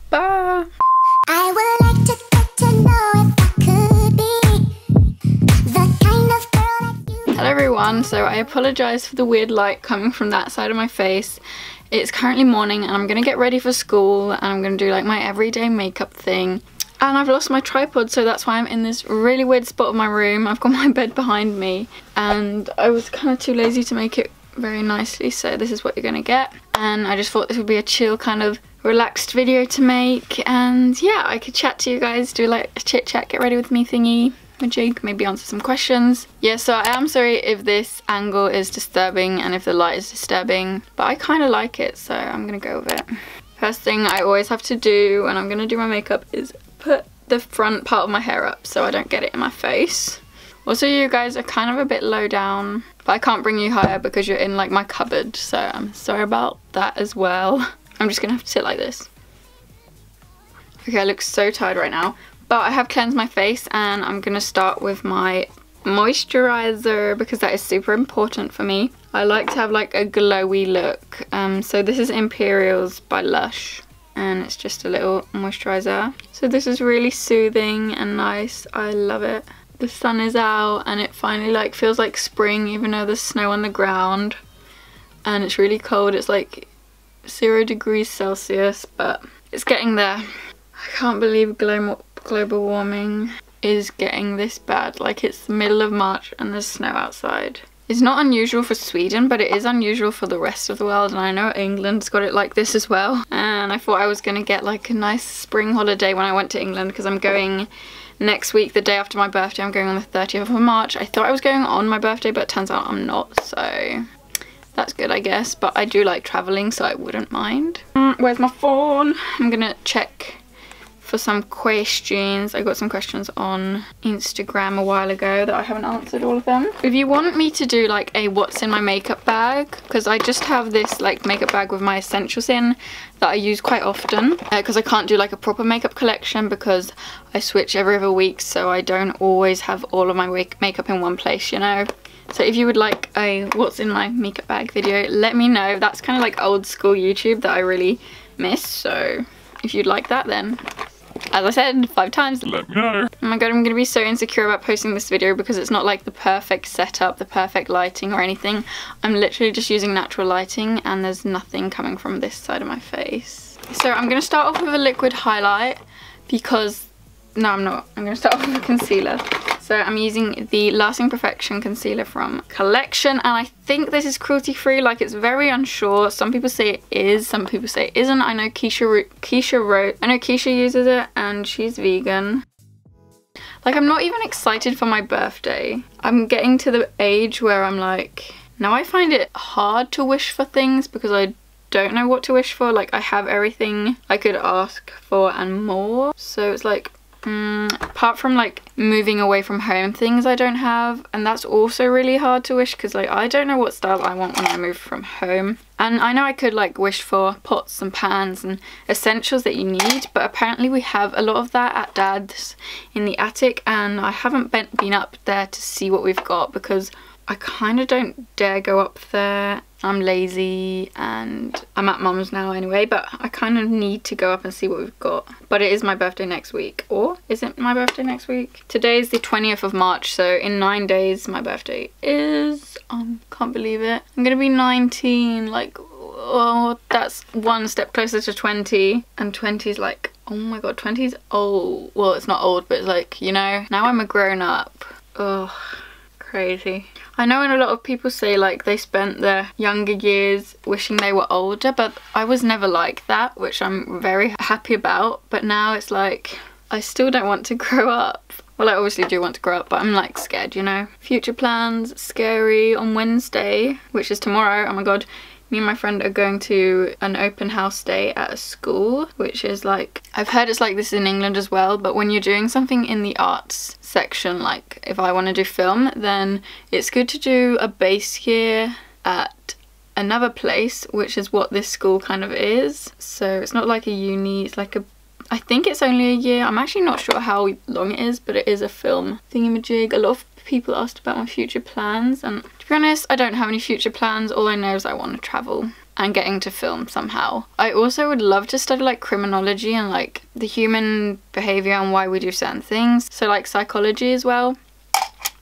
Bye! I would like to get to know if I could be the kind of girl like you. Hello everyone, so I apologise for the weird light coming from that side of my face. It's currently morning and I'm going to get ready for school and I'm going to do like my everyday makeup thing. And I've lost my tripod, so that's why I'm in this really weird spot of my room. I've got my bed behind me and I was kind of too lazy to make it very nicely, so this is what you're going to get. And I just thought this would be a chill kind of relaxed video to make, and yeah, I could chat to you guys, do like a chit chat, get ready with me thingy, majig, maybe answer some questions. Yeah, so I am sorry if this angle is disturbing and if the light is disturbing, but I kind of like it, so I'm gonna go with it. First thing I always have to do when I'm gonna do my makeup is put the front part of my hair up so I don't get it in my face. Also, you guys are kind of a bit low down, but I can't bring you higher because you're in like my cupboard, so I'm sorry about that as well. I'm just gonna have to sit like this. Okay, I look so tired right now, but I have cleansed my face and I'm gonna start with my moisturizer because that is super important for me. I like to have like a glowy look. So this is Imperials by Lush and it's just a little moisturizer. So this is really soothing and nice. I love it. The sun is out and it finally like feels like spring even though there's snow on the ground and it's really cold. It's like 0 degrees Celsius, but it's getting there. I can't believe global warming is getting this bad. Like, it's the middle of March and there's snow outside. It's not unusual for Sweden, but it is unusual for the rest of the world, and I know England's got it like this as well. And I thought I was gonna get like a nice spring holiday when I went to England because I'm going next week, the day after my birthday. I'm going on the 30th of March. I thought I was going on my birthday, but it turns out I'm not, so that's good, I guess. But I do like traveling, so I wouldn't mind. Where's my phone? I'm gonna check for some questions. I got some questions on Instagram a while ago that I haven't answered all of them. If you want me to do like a what's in my makeup bag, because I just have this like makeup bag with my essentials in that I use quite often, because I can't do like a proper makeup collection because I switch every other week, so I don't always have all of my makeup in one place, you know. So if you would like a what's in my makeup bag video, let me know. That's kind of like old school YouTube that I really miss, so if you'd like that, then as I said 5 times, let me know. Oh my god, I'm gonna be so insecure about posting this video because it's not like the perfect setup, the perfect lighting or anything. I'm literally just using natural lighting and there's nothing coming from this side of my face. So I'm gonna start off with a liquid highlight because, no I'm not, I'm gonna start off with a concealer. So I'm using the Lasting Perfection concealer from Collection, and I think this is cruelty free. Like, it's very unsure. Some people say it is, some people say it isn't. I know Keisha uses it and she's vegan. Like, I'm not even excited for my birthday. I'm getting to the age where I'm like, now I find it hard to wish for things because I don't know what to wish for. Like, I have everything I could ask for and more. So it's like, apart from like moving away from home, things I don't have, and that's also really hard to wish because like I don't know what style I want when I move from home. And I know I could like wish for pots and pans and essentials that you need, but apparently we have a lot of that at Dad's in the attic, and I haven't been up there to see what we've got because I kind of don't dare go up there. I'm lazy and I'm at Mum's now anyway, but I kind of need to go up and see what we've got. But it is my birthday next week. Or is it my birthday next week? Today is the 20th of March, so in 9 days my birthday is, can't believe it, I'm gonna be 19. Like, oh, that's one step closer to 20, and 20 is like, oh my god, 20 is old. Well, it's not old, but it's like, you know, now I'm a grown up. Ugh, crazy. I know a lot of people say like they spent their younger years wishing they were older, but I was never like that, which I'm very happy about. But now it's like, I still don't want to grow up. Well, I obviously do want to grow up, but I'm like scared, you know. Future plans, scary. On Wednesday, which is tomorrow, oh my god, me and my friend are going to an open house day at a school, which is like, I've heard it's like this in England as well, but when you're doing something in the arts section, like if I want to do film, then it's good to do a base year at another place, which is what this school kind of is. So it's not like a uni, it's like a, I think it's only a year. I'm actually not sure how long it is, but it is a film thingamajig. A lot of people asked about my future plans, and to be honest, I don't have any future plans. All I know is I want to travel. and getting to film somehow. I also would love to study like criminology and like the human behavior and why we do certain things. So like psychology as well.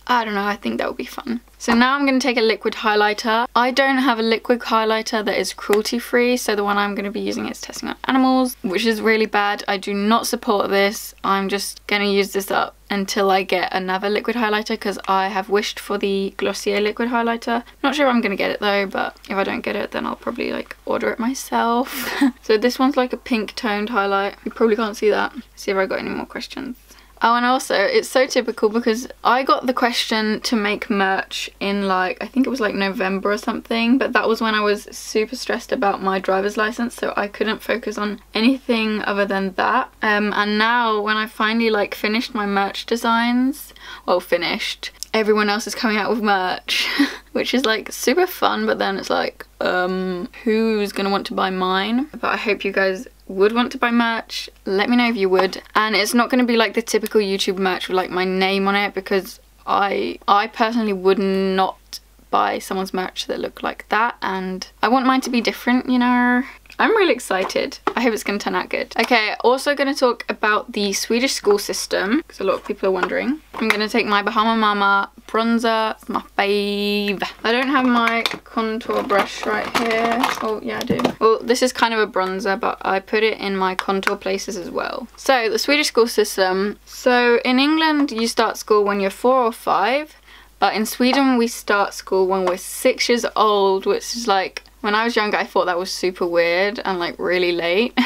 I don't know, I think that would be fun. So now I'm going to take a liquid highlighter. I don't have a liquid highlighter that is cruelty free, so the one I'm going to be using is testing on animals, which is really bad. I do not support this. I'm just going to use this up until I get another liquid highlighter because I have wished for the Glossier liquid highlighter. Not sure if I'm going to get it though, but if I don't get it then I'll probably like order it myself. So this one's like a pink toned highlight. You probably can't see that. Let's see if I got any more questions. Oh, and also it's so typical because I got the question to make merch in like, I think it was like November or something, but that was when I was super stressed about my driver's license, so I couldn't focus on anything other than that. And now when I finally like finished my merch designs, well, finished, everyone else is coming out with merch, which is like super fun, but then it's like, who's gonna want to buy mine? But I hope you guys would want to buy merch. Let me know if you would. And it's not going to be like the typical YouTube merch with like my name on it, because I personally would not buy someone's merch that looked like that, and I want mine to be different, you know. I'm really excited. I hope it's going to turn out good. Okay, also going to talk about the Swedish school system, because a lot of people are wondering. I'm going to take my Bahama Mama bronzer, my fave. I don't have my contour brush right here. Oh, yeah, I do. Well, this is kind of a bronzer, but I put it in my contour places as well. So, the Swedish school system. So, in England, you start school when you're 4 or 5. But in Sweden, we start school when we're 6 years old, which is like, when I was younger, I thought that was super weird and like really late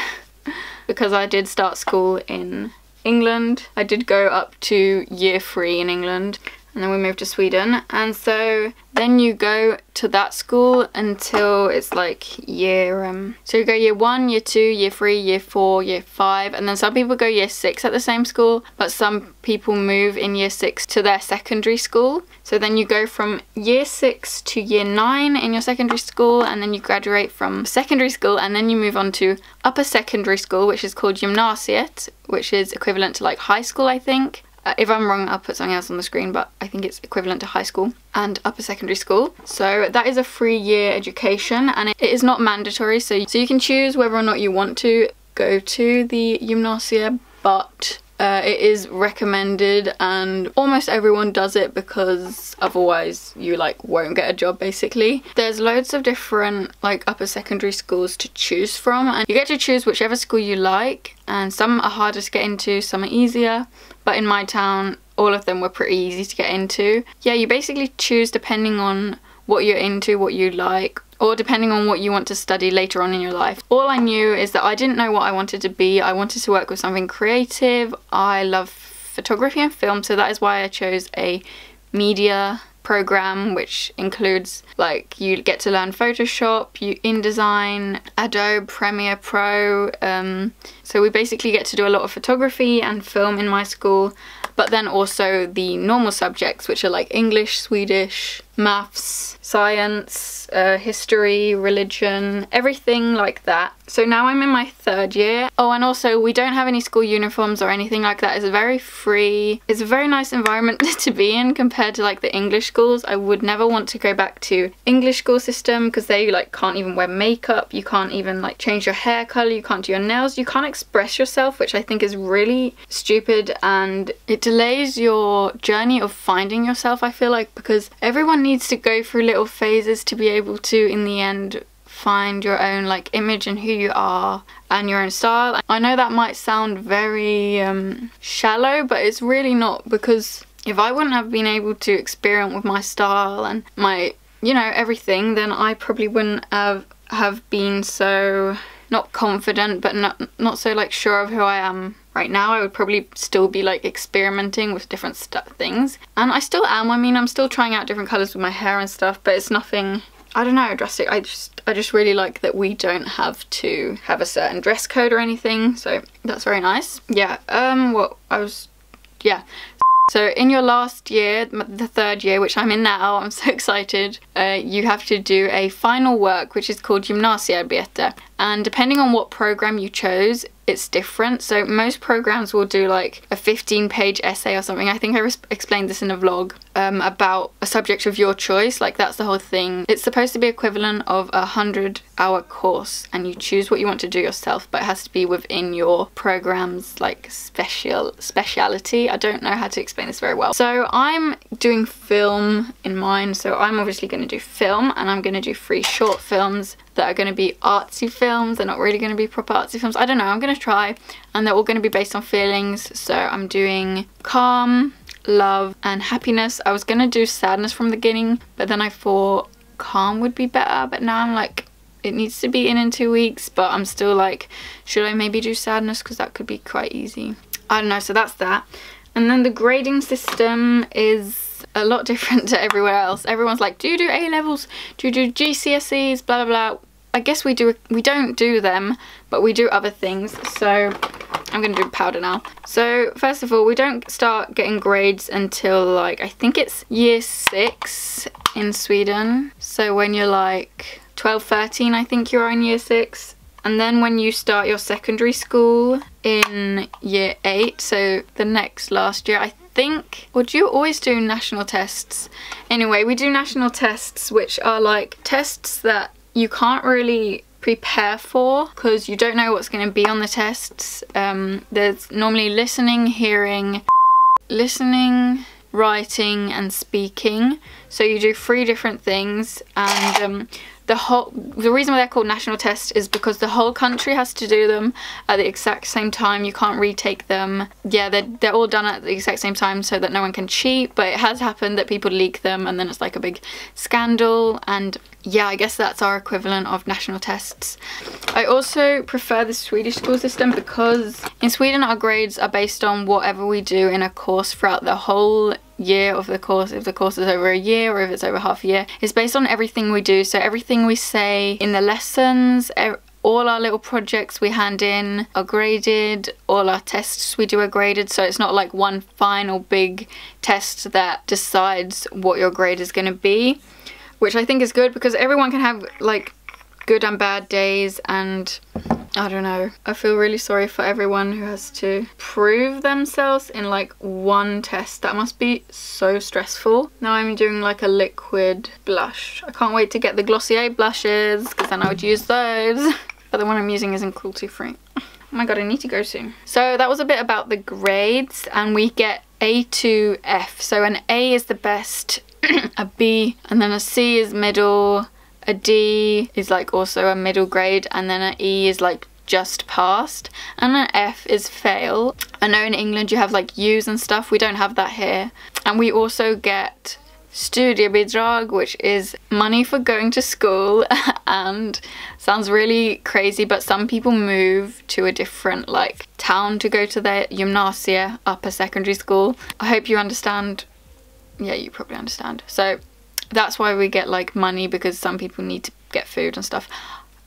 because I did start school in England. I did go up to year 3 in England, and then we moved to Sweden. And so then you go to that school until it's like year, so you go year 1, year 2, year 3, year 4, year 5, and then some people go year 6 at the same school, but some people move in year 6 to their secondary school. So then you go from year 6 to year 9 in your secondary school, and then you graduate from secondary school, and then you move on to upper secondary school, which is called gymnasiet, which is equivalent to like high school, I think. If I'm wrong, I'll put something else on the screen, but I think it's equivalent to high school and upper secondary school. So that is a 3-year education, and it is not mandatory, so you can choose whether or not you want to go to the gymnasia, but it is recommended, and almost everyone does it because otherwise you like won't get a job basically. There's loads of different like upper secondary schools to choose from, and you get to choose whichever school you like, and some are harder to get into, some are easier, but in my town all of them were pretty easy to get into. Yeah, you basically choose depending on what you're into, what you like, or depending on what you want to study later on in your life. All I knew is that I didn't know what I wanted to be. I wanted to work with something creative. I love photography and film, so that is why I chose a media program, which includes like you get to learn Photoshop, InDesign, Adobe Premiere Pro. So we basically get to do a lot of photography and film in my school, but then also the normal subjects, which are like English, Swedish, maths, science, history, religion, everything like that. So now I'm in my 3rd year. Oh, and also we don't have any school uniforms or anything like that. It's very free. It's a very nice environment to be in compared to like the English schools. I would never want to go back to English school system because they like can't even wear makeup. You can't even like change your hair color. You can't do your nails. You can't express yourself, which I think is really stupid, and it delays your journey of finding yourself, I feel like, because everyone needs to go through little phases to be able to in the end find your own like image and who you are and your own style. I know that might sound very shallow, but it's really not, because if I wouldn't have been able to experiment with my style and my, you know, everything, then I probably wouldn't have been so not confident, but not so like sure of who I am right now. I would probably still be like experimenting with different things, and I still am. I mean, I'm still trying out different colours with my hair and stuff, but it's nothing, I don't know, drastic. I just really like that we don't have to have a certain dress code or anything, so that's very nice. Yeah, so in your last year, the 3rd year, which I'm in now, I'm so excited, you have to do a final work which is called gymnasiearbete, and depending on what program you chose, it's different. So most programs will do like a 15-page essay or something. I think I explained this in a vlog about a subject of your choice. Like that's the whole thing. It's supposed to be equivalent of a 100-hour course, and you choose what you want to do yourself, but it has to be within your program's like speciality. I don't know how to explain this very well. So I'm doing film in mine, so I'm obviously going to do film, and I'm going to do 3 short films that are going to be artsy films. They're not really going to be proper artsy films. I don't know, I'm going to try, and they're all going to be based on feelings. So I'm doing calm, love and happiness. I was going to do sadness from the beginning, but then I thought calm would be better, but now I'm like, it needs to be in 2 weeks, but I'm still like, should I maybe do sadness, because that could be quite easy. I don't know. So that's that. And then the grading system is a lot different to everywhere else. Everyone's like, do you do A-levels? Do you do GCSEs? Blah, blah, blah. I guess we don't do them, but we do other things. So I'm going to do powder now. So first of all, we don't start getting grades until like, I think it's year 6 in Sweden. So when you're like 12, 13, I think you're in year 6. And then when you start your secondary school in year 8, so the next last year, I think, or do you always do national tests? Anyway, we do national tests, which are like tests that you can't really prepare for because you don't know what's going to be on the tests. There's normally listening, hearing, writing and speaking. So you do 3 different things, and the reason why they're called national tests is because the whole country has to do them at the exact same time. You can't retake them. Yeah, they're all done at the exact same time so that no one can cheat, but it has happened that people leak them and then it's like a big scandal. And yeah, I guess that's our equivalent of national tests. I also prefer the Swedish school system because in Sweden our grades are based on whatever we do in a course throughout the whole year of the course. If the course is over a year or if it's over half a year, it's based on everything we do. So everything we say in the lessons, all our little projects we hand in are graded, all our tests we do are graded. So it's not like one final big test that decides what your grade is going to be, which I think is good because everyone can have like good and bad days, and I don't know, I feel really sorry for everyone who has to prove themselves in like one test. That must be so stressful. Now I'm doing like a liquid blush. I can't wait to get the Glossier blushes because then I would use those, but the one I'm using isn't cruelty free. Oh my god, I need to go soon. So that was a bit about the grades, and we get A to F. So an A is the best, a B, and then a C is middle, a D is like also a middle grade, and then an E is like just passed, and an F is fail. I know in England you have like U's and stuff. We don't have that here. And we also get studiebidrag, which is money for going to school and sounds really crazy, but some people move to a different like town to go to their gymnasie, upper secondary school. I hope you understand. Yeah, you probably understand. So that's why we get like money, because some people need to get food and stuff.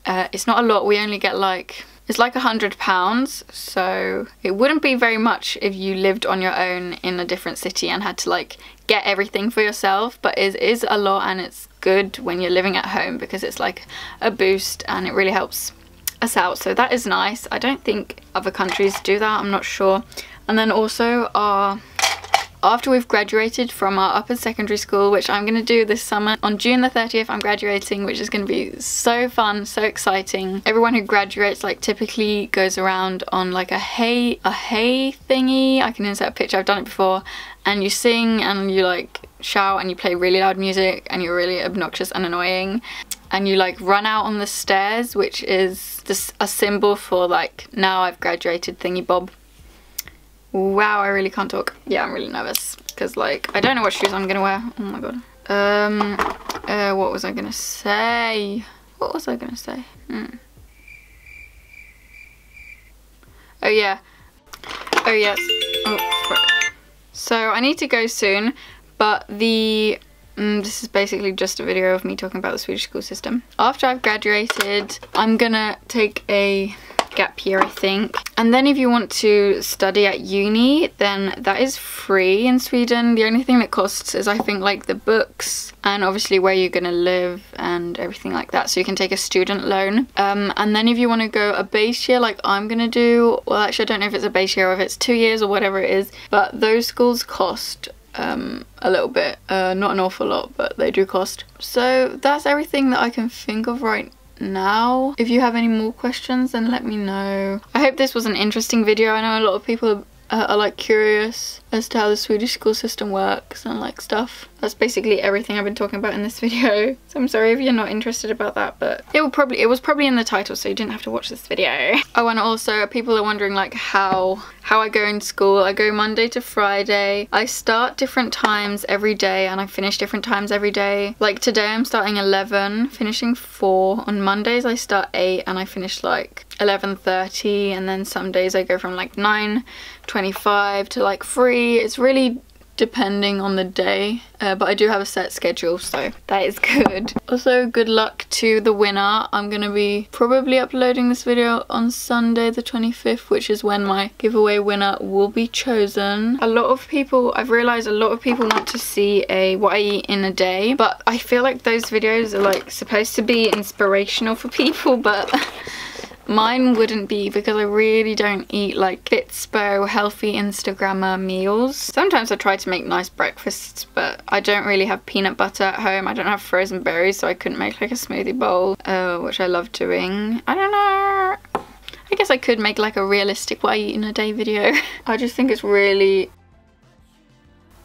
It's not a lot. We only get like, it's like £100, so it wouldn't be very much if you lived on your own in a different city and had to like get everything for yourself, but it is a lot, and it's good when you're living at home because it's like a boost and it really helps us out. So that is nice. I don't think other countries do that, I'm not sure. And then also after we've graduated from our upper secondary school, which I'm going to do this summer, on June the 30th I'm graduating, which is going to be so fun, so exciting. Everyone who graduates like typically goes around on like a hay thingy. I can insert a picture, I've done it before, and you sing and you like shout and you play really loud music and you're really obnoxious and annoying, and you like run out on the stairs, which is just a symbol for like, now I've graduated thingy bob. Wow, I really can't talk. Yeah, I'm really nervous because like I don't know what shoes I'm gonna wear. Oh my god. What was I gonna say? Oh yeah. Oh yes. Oh frick. So I need to go soon, but this is basically just a video of me talking about the Swedish school system. After I've graduated, I'm gonna take a gap year, I think. And then if you want to study at uni, then that is free in Sweden. The only thing that costs is, I think, like the books and obviously where you're gonna live and everything like that. So you can take a student loan. And then if you want to go a base year like I'm gonna do, well, actually I don't know if it's a base year or if it's 2 years or whatever it is, but those schools cost a little bit, not an awful lot, but they do cost. So that's everything that I can think of right now. If you have any more questions, then let me know. I hope this was an interesting video. I know a lot of people are like curious as to how the Swedish school system works and like stuff. That's basically everything I've been talking about in this video. So I'm sorry if you're not interested about that, but it was probably in the title, so you didn't have to watch this video. Oh, and also people are wondering like how I go in school. I go Monday to Friday. I start different times every day and I finish different times every day. Like today I'm starting 11, finishing 4. On Mondays I start 8 and I finish like 11:30, and then some days I go from like 9:25 to like 3. It's really depending on the day, but I do have a set schedule, so that is good. Also, good luck to the winner. I'm gonna be probably uploading this video on Sunday the 25th, which is when my giveaway winner will be chosen. A lot of people, I've realized a lot of people want to see what I eat in a day, but I feel like those videos are like supposed to be inspirational for people, but mine wouldn't be, because I really don't eat like Fitspo healthy Instagrammer meals. Sometimes I try to make nice breakfasts, but I don't really have peanut butter at home. I don't have frozen berries, so I couldn't make like a smoothie bowl, which I love doing. I don't know. I guess I could make like a realistic what I eat in a day video. I just think it's really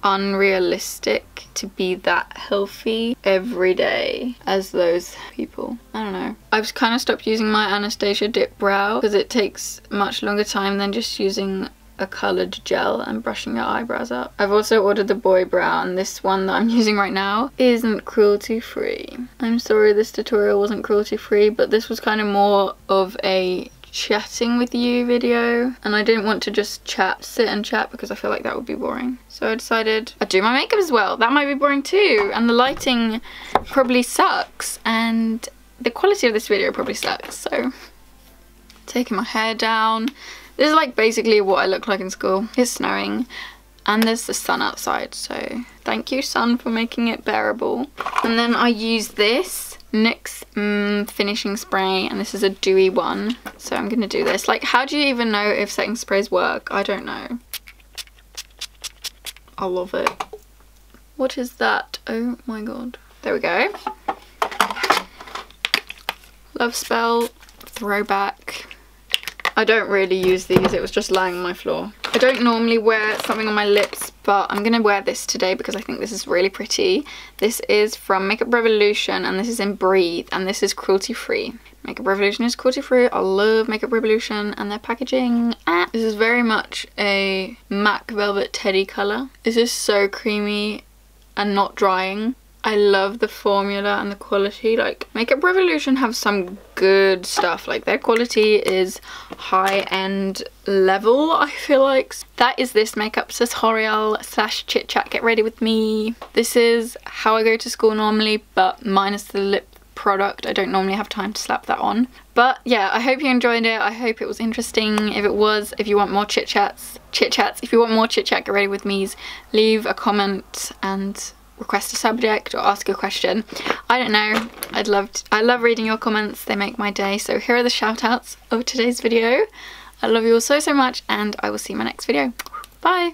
unrealistic to be that healthy every day as those people. I don't know. I've kind of stopped using my Anastasia dip brow because it takes much longer time than just using a coloured gel and brushing your eyebrows up. I've also ordered the boy brow, and this one that I'm using right now isn't cruelty free. I'm sorry this tutorial wasn't cruelty free, but this was kind of more of a chatting with you video, and I didn't want to just sit and chat because I feel like that would be boring. So I decided I'd do my makeup as well. That might be boring too, and the lighting probably sucks, and the quality of this video probably sucks. So taking my hair down. This is like basically what I look like in school. It's snowing and there's the sun outside, so thank you sun for making it bearable. And then I use this NYX finishing spray, and this is a dewy one, so I'm gonna do this. Like, how do you even know if setting sprays work? I don't know. I love it. What is that? Oh my god. There we go. Love spell, throwback. I don't really use these, it was just lying on my floor. I don't normally wear something on my lips, but I'm gonna wear this today because I think this is really pretty. This is from Makeup Revolution, and this is in Breathe, and this is cruelty free. Makeup Revolution is cruelty free. I love Makeup Revolution and their packaging. This is very much a MAC Velvet Teddy colour. This is so creamy and not drying. I love the formula and the quality. Like, Makeup Revolution have some good stuff. Like, their quality is high-end level, I feel like. That is this makeup tutorial / chit chat get ready with me. This is how I go to school normally, but minus the lip product. I don't normally have time to slap that on. But yeah, I hope you enjoyed it. I hope it was interesting. If it was, if you want more chit chats, if you want more chit chat get ready with me's, leave a comment and request a subject or ask a question. I don't know. I love reading your comments. They make my day. So here are the shout outs of today's video. I love you all so much, and I will see you in my next video. Bye.